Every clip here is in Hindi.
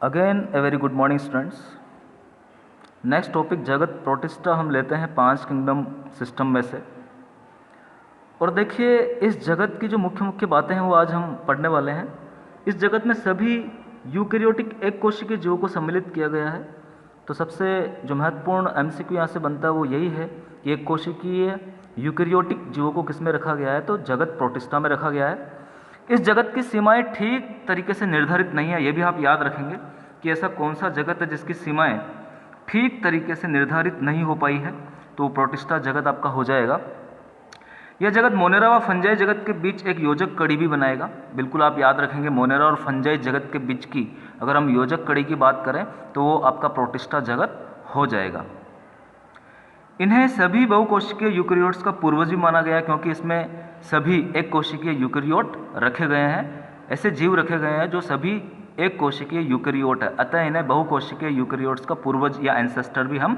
Again a very good morning students. Next topic जगत प्रोटिस्टा हम लेते हैं 5 किंगडम सिस्टम में से। और देखिए इस जगत की जो मुख्य मुख्य बातें हैं वो आज हम पढ़ने वाले हैं। इस जगत में सभी यूकैरियोटिक एक कोशिकीय जीवों को सम्मिलित किया गया है। तो सबसे जो महत्वपूर्ण एमसीक्यू यहाँ से बनता है वो यही है कि एक कोशिकीय यूकैरियोटिक जीवों को किस में रखा गया है, तो जगत प्रोटिस्टा में रखा गया है। इस जगत की सीमाएं ठीक तरीके से निर्धारित नहीं है, ये भी आप याद रखेंगे कि ऐसा कौन सा जगत है जिसकी सीमाएं ठीक तरीके से निर्धारित नहीं हो पाई है, तो प्रोटिस्टा जगत आपका हो जाएगा। यह जगत मोनेरा व फंजाई जगत के बीच एक योजक कड़ी भी बनाएगा। बिल्कुल आप याद रखेंगे, मोनेरा और फंजाई जगत के बीच की अगर हम योजक कड़ी की बात करें तो वो आपका प्रोटिस्टा जगत हो जाएगा। इन्हें सभी बहुकोशिकीय यूकैरियोट्स का पूर्वज भी माना गया क्योंकि इसमें सभी एक कोशिकीय यूकैरियोट रखे गए हैं। ऐसे जीव रखे गए हैं जो सभी एक कोशिकीय यूकैरियोट है, अतः इन्हें बहुकोशिकीय यूकैरियोट्स का पूर्वज या एंसेस्टर भी हम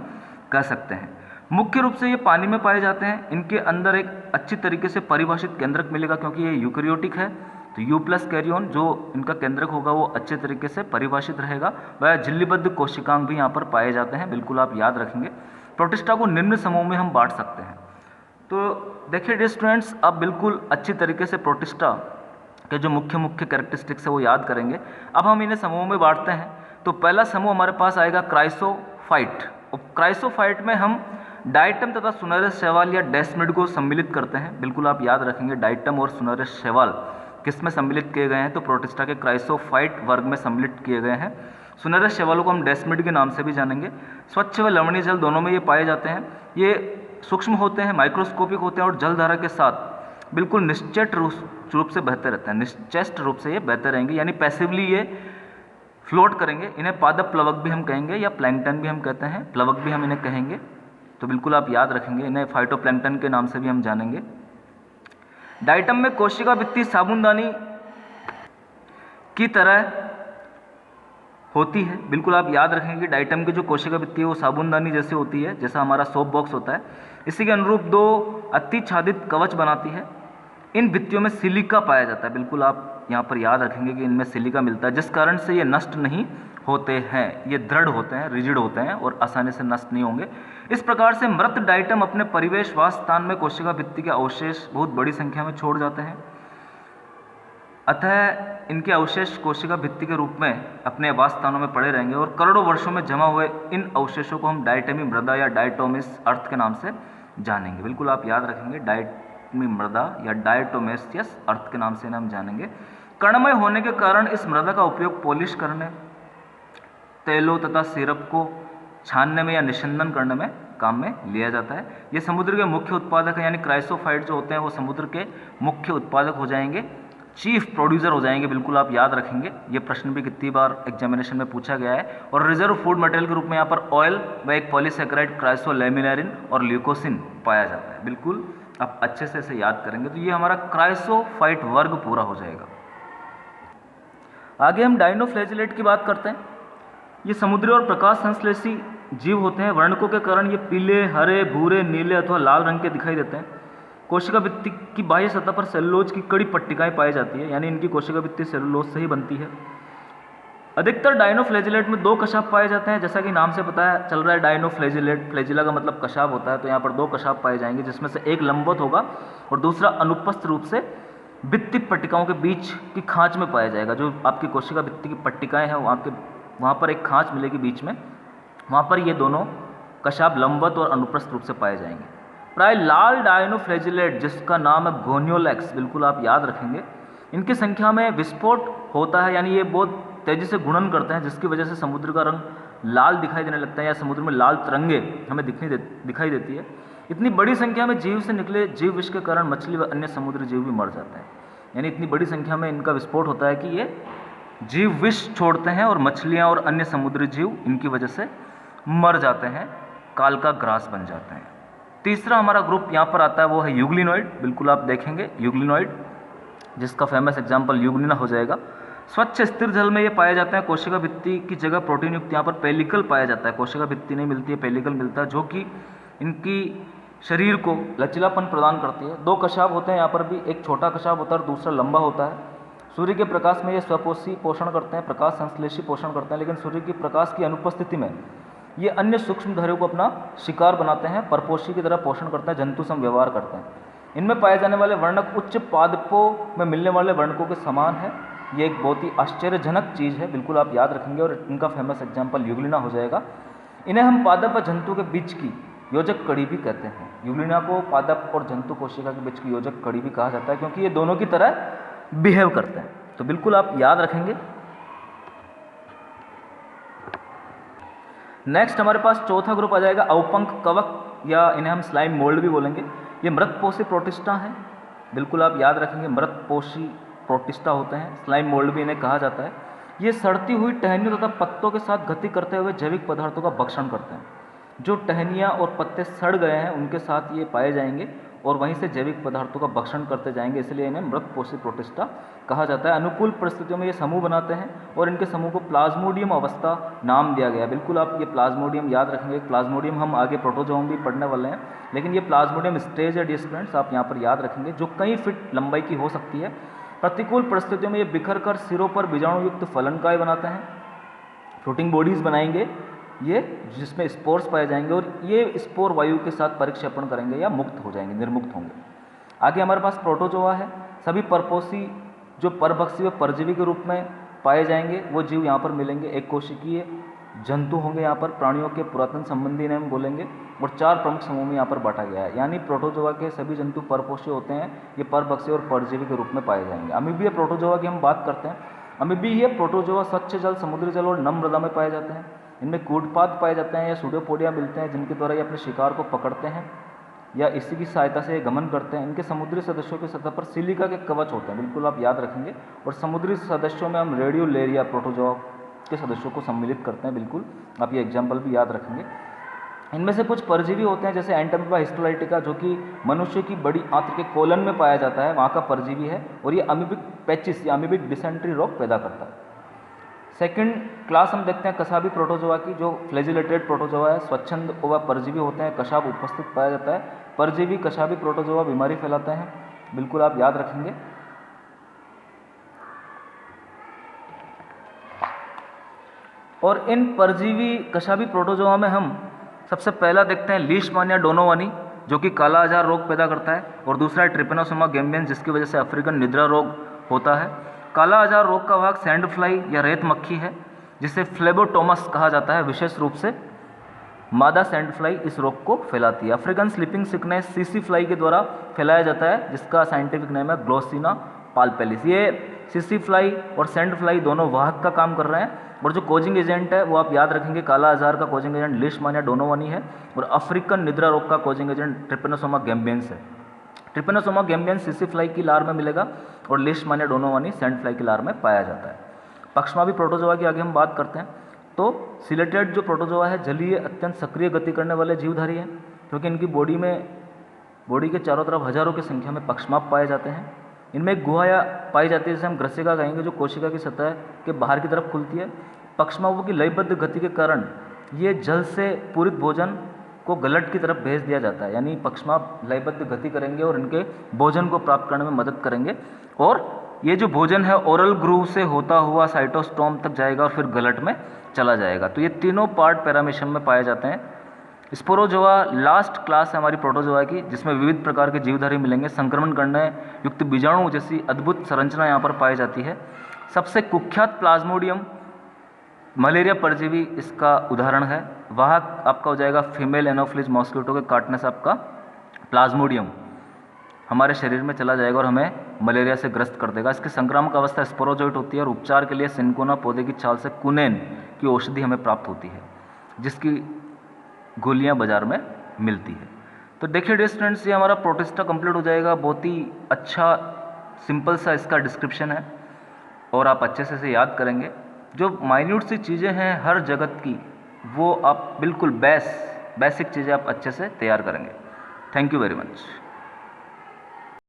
कह सकते हैं। मुख्य रूप से ये पानी में पाए जाते हैं। इनके अंदर एक अच्छी तरीके से परिभाषित केंद्रक मिलेगा क्योंकि ये यूकैरियोटिक है, तो यू प्लस कैरियोन जो इनका केंद्रक होगा वो अच्छे तरीके से परिभाषित रहेगा। वह झिल्लीबद्ध कोशिकांग भी यहाँ पर पाए जाते हैं, बिल्कुल आप याद रखेंगे। प्रोटिस्टा को निम्न समूह में हम बांट सकते हैं। तो देखिए डियर स्टूडेंट्स, आप बिल्कुल अच्छी तरीके से प्रोटिस्टा के जो मुख्य मुख्य कैरेक्टरिस्टिक्स है वो याद करेंगे। अब हम इन्हें समूह में बांटते हैं। तो पहला समूह हमारे पास आएगा क्राइसोफाइट। और क्राइसोफाइट में हम डाइटम तथा सुनहरे शैवाल या डेस्मिड को सम्मिलित करते हैं। बिल्कुल आप याद रखेंगे, डाइटम और सुनहरे शैवाल किस में सम्मिलित किए गए हैं, तो प्रोटिस्टा के क्राइसोफाइट वर्ग में सम्मिलित किए गए हैं। सुनहरे शैवालों को हम डेस्मिड के नाम से भी जानेंगे। स्वच्छ व लवणीय जल दोनों में ये पाए जाते हैं। ये सूक्ष्म होते हैं, माइक्रोस्कोपिक होते हैं और जलधारा के साथ बिल्कुल निश्चित रूप से बहते रहते हैं। निश्चेष्ट रूप से ये बहते रहेंगे, यानी पैसिवली ये फ्लोट करेंगे। इन्हें पादप प्लवक भी हम कहेंगे या प्लैंकटन भी हम कहते हैं, प्लवक भी हम इन्हें कहेंगे। तो बिल्कुल आप याद रखेंगे, इन्हें फाइटोप्लैंकटन के नाम से भी हम जानेंगे। डाइटम में कोशिका भित्ति साबुनदानी की तरह होती है। बिल्कुल आप याद रखेंगे कि डाइटम की जो कोशिका भित्ति है वो साबुनदानी जैसे होती है, जैसा हमारा सोप बॉक्स होता है। इसी के अनुरूप दो अतिच्छादित कवच बनाती है। इन भित्तियों में सिलिका पाया जाता है। बिल्कुल आप यहाँ पर याद रखेंगे कि इनमें सिलिका मिलता है, जिस कारण से ये नष्ट नहीं होते हैं। ये दृढ़ होते हैं, रिजिड होते हैं और आसानी से नष्ट नहीं होंगे। इस प्रकार से मृत डाइटम अपने परिवेश वास स्थान में कोशिका भित्ति के अवशेष बहुत बड़ी संख्या में छोड़ जाते हैं। अतः इनके अवशेष कोशिका भित्ति के रूप में अपने आवास स्थानों में पड़े रहेंगे और करोड़ों वर्षों में जमा हुए इन अवशेषों को हम डाइटमी मृदा या डायटोमिस अर्थ के नाम से जानेंगे। बिल्कुल आप याद रखेंगे, डाइटमी मृदा या डायटोमेसियस अर्थ के नाम से इन्हें हम जानेंगे। कर्णमय होने के कारण इस मृदा का उपयोग पॉलिश करने, तेलों तथा सिरप को छानने में या निशंदन करने में काम में लिया जाता है। ये समुद्र के मुख्य उत्पादक है, यानी क्राइसोफाइट जो होते हैं वो समुद्र के मुख्य उत्पादक हो जाएंगे, चीफ प्रोड्यूसर हो जाएंगे। बिल्कुल आप याद रखेंगे, ये प्रश्न भी कितनी बार एग्जामिनेशन में पूछा गया है। और रिजर्व फूड मटेरियल के रूप में यहाँ पर ऑयल व एक पॉलीसेकेराइड क्राइसोलेमिनेरिन और ल्यूकोसिन पाया जाता है। बिल्कुल आप अच्छे से इसे याद करेंगे तो ये हमारा क्राइसोफाइट वर्ग पूरा हो जाएगा। आगे हम डायनोफ्लैजिलेट की बात करते हैं। ये समुद्री और प्रकाश संश्लेषी जीव होते हैं। वर्णकों के कारण ये पीले, हरे, भूरे, नीले अथवा लाल रंग के दिखाई देते हैं। कोशिका भित्ति की बाह्य सतह पर सेलुलोज की कड़ी पट्टिकाएं पाई जाती है, यानी इनकी कोशिका भित्ति सेलुलोज से ही बनती है। अधिकतर डायनोफ्लैजिलेट में दो कशाप पाए जाते हैं, जैसा कि नाम से पता चल रहा है डायनोफ्लैजिलेट, फ्लैजिला का मतलब कशाप होता है, तो यहाँ पर दो कशाप पाए जाएंगे जिसमें से एक लंबवत होगा और दूसरा अनुपस्थ रूप से भित्ति पट्टिकाओं के बीच की खांच में पाया जाएगा। जो आपकी कोशिका भित्ति की पट्टिकाएं हैं वहाँ पर एक खांच मिलेगी बीच में, वहाँ पर ये दोनों कशाप लंबवत और अनुप्रस्थ रूप से पाए जाएंगे। प्राय लाल डायनोफ्लैजिलेट जिसका नाम है गोनियोलेक्स, बिल्कुल आप याद रखेंगे, इनकी संख्या में विस्फोट होता है, यानी ये बहुत तेजी से गुणन करते हैं जिसकी वजह से समुद्र का रंग लाल दिखाई देने लगता है या समुद्र में लाल तरंगे हमें दिखाई देती है। इतनी बड़ी संख्या में जीव से निकले जीव विष के कारण मछली व अन्य समुद्री जीव भी मर जाते हैं, यानी इतनी बड़ी संख्या में इनका विस्फोट होता है कि ये जीव विष छोड़ते हैं और मछलियाँ और अन्य समुद्री जीव इनकी वजह से मर जाते हैं, काल का ग्रास बन जाते हैं। तीसरा हमारा ग्रुप यहाँ पर आता है वो है यूग्लिनॉइड। बिल्कुल आप देखेंगे यूग्लिनॉइड, जिसका फेमस एग्जाम्पल यूग्लिना हो जाएगा। स्वच्छ स्थिर जल में ये पाए जाते हैं। कोशिका भित्ति की जगह प्रोटीन युक्त यहाँ पर पेलिकल पाया जाता है। कोशिका भित्ति नहीं मिलती है, पेलिकल मिलता है, जो कि इनकी शरीर को लचीलापन प्रदान करती है। दो कशाप होते हैं यहाँ पर भी, एक छोटा कशाप होता है और दूसरा लंबा होता है। सूर्य के प्रकाश में ये स्वपोषी पोषण करते हैं, प्रकाश संश्लेषी पोषण करते हैं, लेकिन सूर्य की प्रकाश की अनुपस्थिति में ये अन्य सूक्ष्मधर्मियों को अपना शिकार बनाते हैं, परपोषी की तरह पोषण करते हैं, जंतु सम व्यवहार करते हैं। इनमें पाए जाने वाले वर्णक उच्च पादपों में मिलने वाले वर्णकों के समान है। ये एक बहुत ही आश्चर्यजनक चीज़ है, बिल्कुल आप याद रखेंगे, और इनका फेमस एग्जाम्पल यूग्लिना हो जाएगा। इन्हें हम पादप व जंतु के बीच की योजक कड़ी भी कहते हैं। यूग्लिना को पादप और जंतु कोशिका के बीच की योजक कड़ी भी कहा जाता है, क्योंकि ये दोनों की तरह बिहेव करते हैं। तो बिल्कुल आप याद रखेंगे। नेक्स्ट हमारे पास चौथा ग्रुप आ जाएगा अवपंक कवक, या इन्हें हम स्लाइम मोल्ड भी बोलेंगे। ये मृतपोषी प्रोटिस्टा हैं, बिल्कुल आप याद रखेंगे, मृतपोषी प्रोटिस्टा होते हैं, स्लाइम मोल्ड भी इन्हें कहा जाता है। ये सड़ती हुई टहनियों तथा पत्तों के साथ गति करते हुए जैविक पदार्थों का भक्षण करते हैं। जो टहनियाँ और पत्ते सड़ गए हैं उनके साथ ये पाए जाएंगे और वहीं से जैविक पदार्थों का भक्षण करते जाएंगे, इसलिए इन्हें मृतपोषी प्रोटिस्टा कहा जाता है। अनुकूल परिस्थितियों में ये समूह बनाते हैं और इनके समूह को प्लाज्मोडियम अवस्था नाम दिया गया है। बिल्कुल आप ये प्लाज्मोडियम याद रखेंगे। प्लाज्मोडियम हम आगे प्रोटोजोम भी पढ़ने वाले हैं, लेकिन ये प्लाज्मोडियम स्टेज है डियर स्टूडेंट्स, आप यहाँ पर याद रखेंगे, जो कई फीट लंबाई की हो सकती है। प्रतिकूल परिस्थितियों में ये बिखर कर सिरों पर बीजाणु युक्त फलनकाय बनाते हैं, फ्लोटिंग बॉडीज बनाएंगे ये, जिसमें स्पोर्स पाए जाएंगे और ये स्पोर वायु के साथ परिक्षेपण करेंगे या मुक्त हो जाएंगे, निर्मुक्त होंगे। आगे हमारे पास प्रोटोजोआ है। सभी परपोषी जो परभक्षी व परजीवी के रूप में पाए जाएंगे वो जीव यहाँ पर मिलेंगे। एक कोशिकीय जंतु होंगे यहाँ पर, प्राणियों के पुरातन संबंधी ने हम बोलेंगे, और 4 प्रमुख समूह में यहाँ पर बांटा गया है। यानी प्रोटोजोआ के सभी जंतु परपोषी होते हैं, ये परभक्षी और परजीवी के रूप में पाए जाएंगे। अमीबीय प्रोटोजोआ की हम बात करते हैं। अमीबीय प्रोटोजोआ स्वच्छ जल, समुद्री जल और नम मृदा में पाए जाते हैं। इनमें कूटपाद पाए जाते हैं या सूडोपोडिया मिलते हैं, जिनके द्वारा ये अपने शिकार को पकड़ते हैं या इसी की सहायता से गमन करते हैं। इनके समुद्री सदस्यों की सतह पर सिलिका के कवच होते हैं, बिल्कुल आप याद रखेंगे। और समुद्री सदस्यों में हम रेडियोलेरिया प्रोटोजोआ के सदस्यों को सम्मिलित करते हैं, बिल्कुल आप ये एग्जाम्पल भी याद रखेंगे। इनमें से कुछ परजीवी होते हैं, जैसे एंटमीबा हिस्टोलाइटिका, जो कि मनुष्य की बड़ी आंत के कोलन में पाया जाता है, वहाँ का परजीवी है, और ये अमीबिक पैचिस या अमीबिक डिसेंट्री रोग पैदा करता है। सेकंड क्लास हम देखते हैं कशाबी प्रोटोजोआ की, जो फ्लैजिलेटेड प्रोटोजोआ है। स्वच्छंद व परजीवी होते हैं, कशाब उपस्थित पाया जाता है। परजीवी कशाबी प्रोटोजोआ बीमारी फैलाते हैं, बिल्कुल आप याद रखेंगे। और इन परजीवी कशाबी प्रोटोजोआ में हम सबसे पहला देखते हैं लीशमानिया डोनोवानी, जो कि काला आजार रोग पैदा करता है, और दूसरा है ट्रिपेनोसोमा गैम्बियंस, जिसकी वजह से अफ्रीकन निद्रा रोग होता है। काला आजार रोग का वाहक सैंड फ्लाई या रेत मक्खी है, जिसे फ्लेबोटोमस कहा जाता है। विशेष रूप से मादा सैंड फ्लाई इस रोग को फैलाती है। African sleeping sickness CC fly के द्वारा फैलाया जाता है, जिसका साइंटिफिक नेम है ग्लोसिना पाल्पेलिस। ये सीसी फ्लाई और सैंड फ्लाई दोनों वाहक का काम कर रहे हैं, और जो कोजिंग एजेंट है वो आप याद रखेंगे, काला आजार का कोजिंग एजेंट लीशमानिया डोनोवानी है, और अफ्रीकन निद्रा रोग का कोजिंग एजेंट ट्रिपेनोसोमा गैम्बियंस है। ट्रिपेनोसोमा गैम्बियंस सीसी फ्लाई की लार में मिलेगा और लीशमानिया डोनोवानी सैंड फ्लाई की लार में पाया जाता है। पक्षमावी प्रोटोजोआ की आगे हम बात करते हैं। तो सिलेटेड जो प्रोटोजोआ है जलीय अत्यंत सक्रिय गति करने वाले जीवधारी हैं, क्योंकि इनकी बॉडी के चारों तरफ हजारों की संख्या में पक्षमाप पाए जाते हैं। इनमें एक गुहा पाई जाती है, जिसे हम ग्रसिका कहेंगे, जो कोशिका की सतह के बाहर की तरफ खुलती है। पक्षमापों की लयबद्ध गति के कारण ये जल से पूरित भोजन को गलट की तरफ भेज दिया जाता है, यानी पक्षमाप लयबद्ध गति करेंगे और इनके भोजन को प्राप्त करने में मदद करेंगे, और ये जो भोजन है ओरल ग्रूव से होता हुआ साइटोस्टोम तक जाएगा और फिर गलट में चला जाएगा। तो ये तीनों पार्ट पैरामीशियम में पाए जाते हैं। स्पोरोजोआ लास्ट क्लास है हमारी प्रोटोजोआ की, जिसमें विविध प्रकार के जीवधारी मिलेंगे। संक्रमण करने युक्त बीजाणु जैसी अद्भुत संरचना यहाँ पर पाई जाती है। सबसे कुख्यात प्लाज्मोडियम मलेरिया परजीवी इसका उदाहरण है। वाहक आपका हो जाएगा फीमेल एनोफिलिस मॉस्किटो के काटने से आपका प्लाज्मोडियम हमारे शरीर में चला जाएगा और हमें मलेरिया से ग्रस्त कर देगा। इसकी संक्रामक अवस्था स्पोरोजोइट होती है, और उपचार के लिए सिनकोना पौधे की छाल से कुनेन की औषधि हमें प्राप्त होती है, जिसकी गोलियां बाजार में मिलती है। तो देखिए डियर स्टूडेंट्स, ये हमारा प्रोटिस्टा कंप्लीट हो जाएगा। बहुत ही अच्छा सिंपल सा इसका डिस्क्रिप्शन है, और आप अच्छे से इसे याद करेंगे। जो माइन्यूट सी चीज़ें हैं हर जगत की, वो आप बिल्कुल बेसिक चीज़ें आप अच्छे से तैयार करेंगे। Thank you very much.